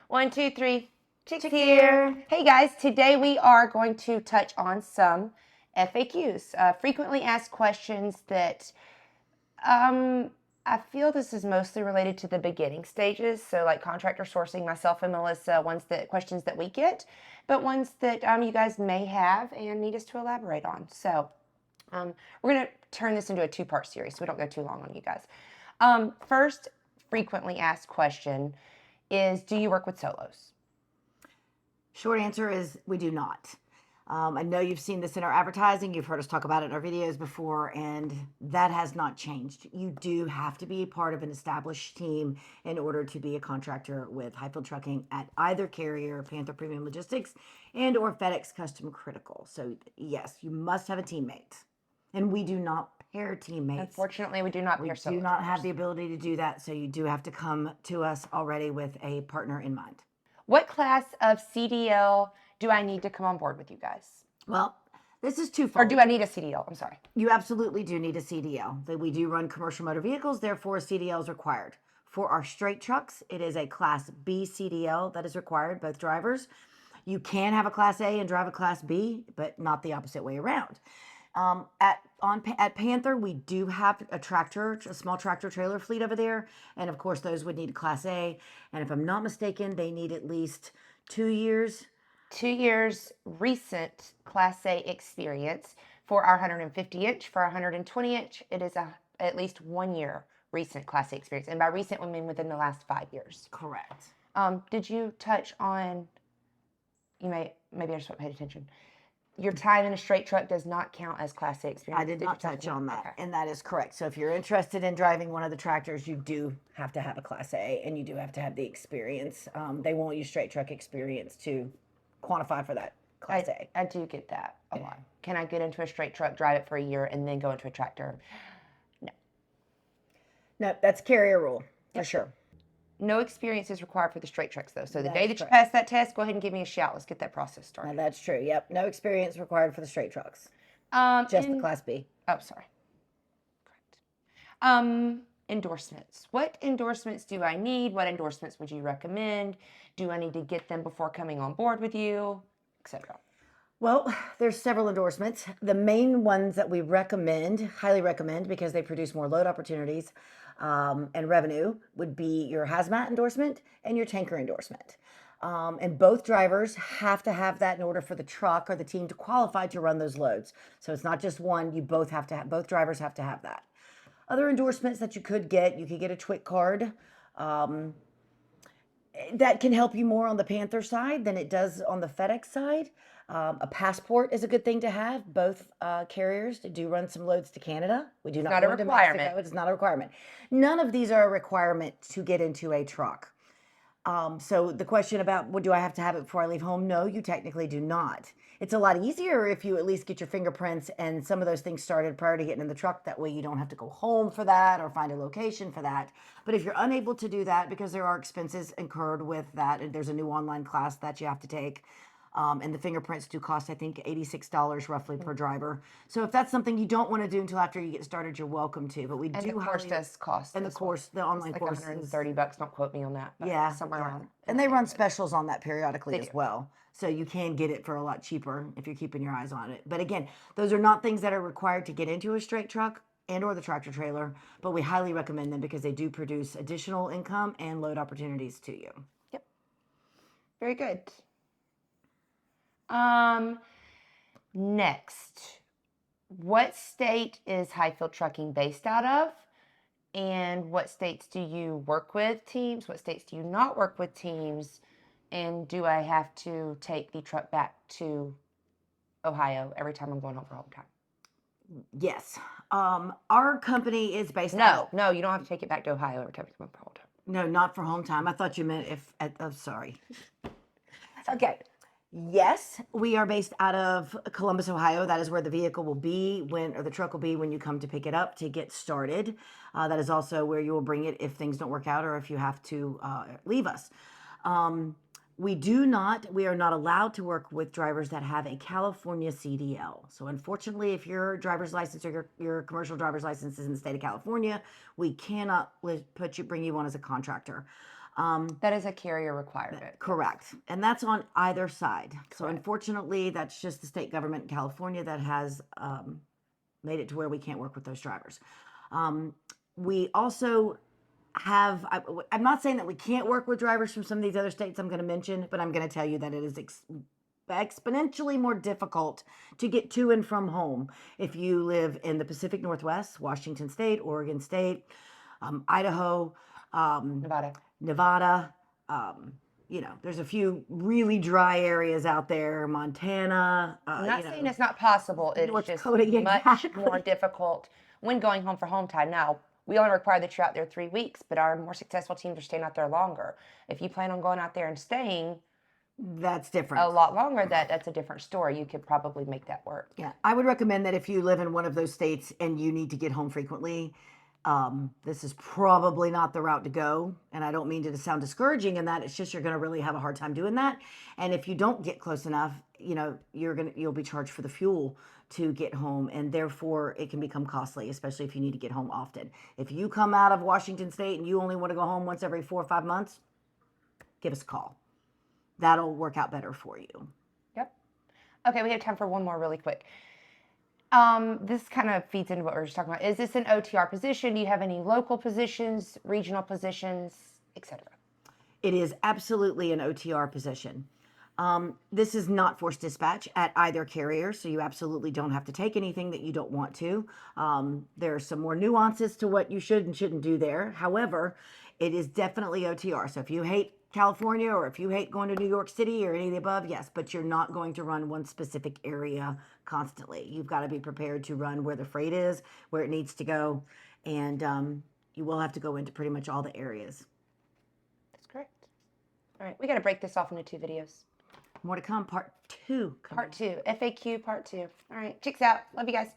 1, 2, 3. Chicks Chicks here. here. Hey guys, today we are going to touch on some FAQs, frequently asked questions that I feel this is mostly related to the beginning stages. So like contractor sourcing, myself and Melissa, questions that we get, but ones that you guys may have and need us to elaborate on. So we're going to turn this into a two-part series so we don't go too long on you guys. First frequently asked question is, do you work with solos? Short answer is we do not. I know you've seen this in our advertising. You've heard us talk about it in our videos before, and that has not changed. You do have to be a part of an established team in order to be a contractor with Hyfield Trucking at either carrier, Panther Premium Logistics, and or FedEx Custom Critical. So yes, you must have a teammate, and we do not pair teammates. Unfortunately, we do not pair solo We do not drivers. have the ability to do that, so you do have to come to us already with a partner in mind. What class of CDL do I need to come on board with you guys? Well, this is twofold. Or do I need a CDL? I'm sorry. You absolutely do need a CDL. We do run commercial motor vehicles, therefore a CDL is required. For our straight trucks, it is a Class B CDL that is required, both drivers. You can have a Class A and drive a Class B, but not the opposite way around. At Panther, we do have a small tractor trailer fleet over there, and of course those would need a Class A. And if I'm not mistaken, they need at least 2 years. 2 years recent Class A experience for our 150 inch. For our 120 inch, it is at least 1 year recent Class A experience. And by recent, we mean within the last 5 years. Correct. Did you touch on, maybe I just paid attention. Your time in a straight truck does not count as Class A experience. I did not touch on that, and that is correct. So if you're interested in driving one of the tractors, you do have to have a Class A, and you do have to have the experience. They won't use straight truck experience to quantify for that Class A. I do get that a lot. Can I get into a straight truck, drive it for a year, and then go into a tractor? No. No, that's carrier rule, for sure. No experience is required for the straight trucks, though. So the day that you pass that test, go ahead and give me a shout. Let's get that process started. Now, that's true. Yep. No experience required for the straight trucks. Just the Class B. Oh, sorry. Correct. Endorsements. What endorsements do I need? What endorsements would you recommend? Do I need to get them before coming on board with you, etc.? Well, there's several endorsements. The main ones that we highly recommend, because they produce more load opportunities and revenue, would be your hazmat endorsement and your tanker endorsement. And both drivers have to have that in order for the truck or the team to qualify to run those loads. So it's not just one, both drivers have to have that. Other endorsements that you could get a TWIC card. That can help you more on the Panther side than it does on the FedEx side. A passport is a good thing to have. Both carriers do run some loads to Canada. We do not go to Mexico. It is not a requirement. None of these are a requirement to get into a truck. So the question about, do I have to have it before I leave home? No, you technically do not. It's a lot easier if you at least get your fingerprints and some of those things started prior to getting in the truck. That way you don't have to go home for that or find a location for that. But if you're unable to do that, because there are expenses incurred with that, and there's a new online class that you have to take, and the fingerprints do cost, I think, $86 roughly per driver. So if that's something you don't want to do until after you get started, you're welcome to. But we do. And the course does cost. And the course, the online like course, $130. Don't quote me on that. Yeah, somewhere around. And they run specials on that periodically as well. So you can get it for a lot cheaper if you're keeping your eyes on it. But again, those are not things that are required to get into a straight truck and or the tractor trailer, but we highly recommend them because they do produce additional income and load opportunities to you. Yep. Very good. Next, what state is Hyfield Trucking based out of? And what states do you work with teams? What states do you not work with teams? And do I have to take the truck back to Ohio every time I'm going home for home time? Yes. Our company is based out. No, you don't have to take it back to Ohio every time you come home for home time. No, not for home time. I thought you meant I'm sorry. Okay. Yes, we are based out of Columbus, Ohio. That is where the vehicle will be or the truck will be when you come to pick it up to get started. That is also where you will bring it if things don't work out or if you have to leave us. We are not allowed to work with drivers that have a California CDL. So unfortunately, if your driver's license or your commercial driver's license is in the state of California, we cannot bring you on as a contractor. That is a carrier requirement. Correct. And that's on either side. So Correct. unfortunately, that's just the state government in California that has made it to where we can't work with those drivers. We also have, I'm not saying that we can't work with drivers from some of these other states I'm going to mention, but I'm going to tell you that it is exponentially more difficult to get to and from home if you live in the Pacific Northwest, Washington State, Oregon State, Idaho, Nevada. There's a few really dry areas out there, Montana. I'm not saying it's not possible. It's North just Dakota, much exactly. more difficult when going home for home time. Now, we only require that you're out there 3 weeks, but our more successful teams are staying out there longer. If you plan on going out there and staying That's different. a lot longer, that's a different story. You could probably make that work. Yeah, I would recommend that if you live in one of those states and you need to get home frequently, this is probably not the route to go. And I don't mean to sound discouraging in that. It's just you're going to really have a hard time doing that. And if you don't get close enough, you'll be charged for the fuel to get home, and therefore it can become costly, especially if you need to get home often. If you come out of Washington State and you only want to go home once every 4 or 5 months, give us a call. That'll work out better for you. Yep. Okay, we have time for one more really quick. This kind of feeds into what we were just talking about. Is this an OTR position? Do you have any local positions, regional positions, etc.? It is absolutely an OTR position. This is not forced dispatch at either carrier, so you absolutely don't have to take anything that you don't want to. There are some more nuances to what you should and shouldn't do there. However, it is definitely OTR. So if you hate California, or if you hate going to New York City or any of the above, yes, but you're not going to run one specific area constantly. You've got to be prepared to run where the freight is, where it needs to go, and you will have to go into pretty much all the areas. That's correct. All right, we got to break this off into 2 videos. More to come, part 2. Part 2, FAQ part 2. All right, chicks out. Love you guys.